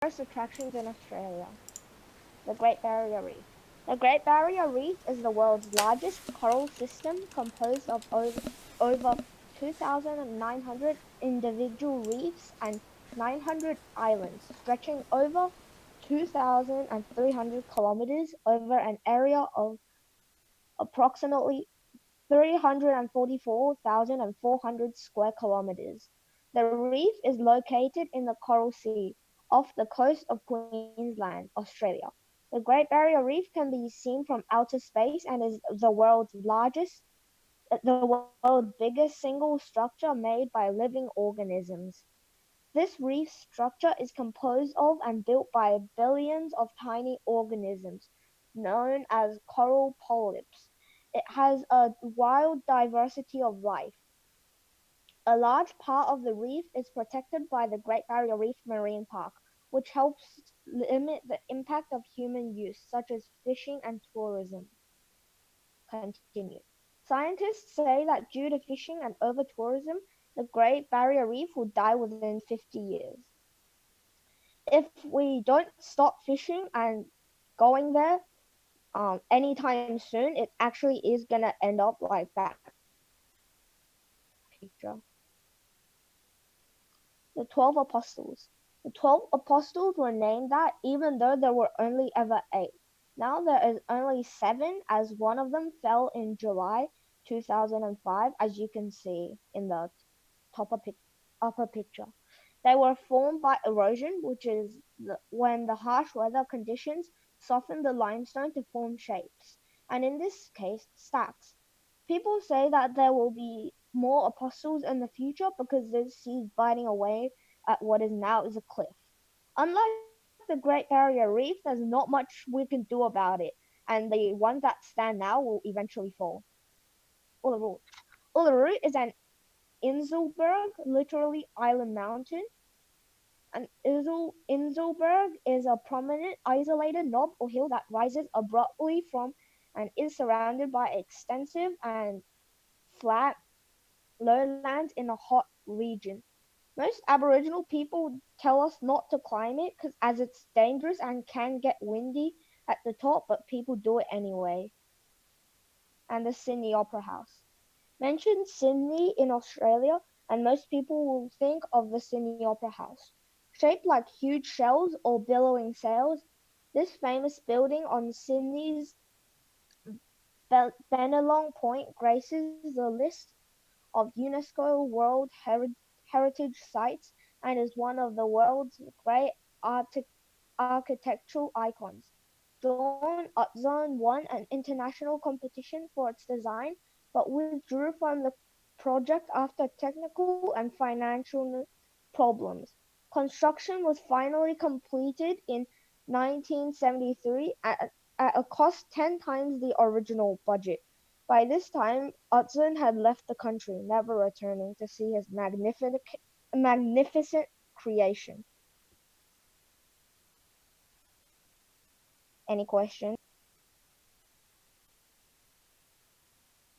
tourist attractions in Australia. The Great Barrier Reef. The Great Barrier Reef is the world's largest coral system composed of over 2,900 individual reefs and 900 islands, stretching over 2,300 kilometers over an area of approximately 344,400 square kilometers. The reef is located in the Coral Sea off the coast of Queensland, Australia. The Great Barrier Reef can be seen from outer space and is the world's biggest single structure made by living organisms. This reef structure is composed of and built by billions of tiny organisms known as coral polyps. It has a wild diversity of life. A large part of the reef is protected by the Great Barrier Reef Marine Park, which helps limit the impact of human use, such as fishing and tourism. Continue. Scientists say that due to fishing and over-tourism, the Great Barrier Reef will die within 50 years. If we don't stop fishing and going there anytime soon, it actually is gonna end up like that picture. The 12 Apostles. The 12 Apostles were named that even though there were only ever 8. Now there is only 7 as one of them fell in July 2005, as you can see in the top upper picture. They were formed by erosion, which is when the harsh weather conditions soften the limestone to form shapes, and in this case, stacks. People say that there will be more apostles in the future because this sea is biting away at what is now is a cliff. Unlike the Great Barrier Reef, there's not much we can do about it, and the ones that stand now will eventually fall. Uluru. Uluru is an Inselberg, literally island mountain. An Inselberg is a prominent isolated knob or hill that rises abruptly from and is surrounded by extensive and flat lowlands in a hot region. Most Aboriginal people tell us not to climb it because as it's dangerous and can get windy at the top, but people do it anyway. And the Sydney Opera House. Mention Sydney in Australia, and most people will think of the Sydney Opera House. Shaped like huge shells or billowing sails, this famous building on Sydney's Bennelong Point graces the list of UNESCO Heritage Sites and is one of the world's great architectural icons. Dawn Utzon won an international competition for its design, but withdrew from the project after technical and financial problems. Construction was finally completed in 1973 at a cost 10 times the original budget. By this time, Utzon had left the country, never returning to see his magnificent creation. Any questions?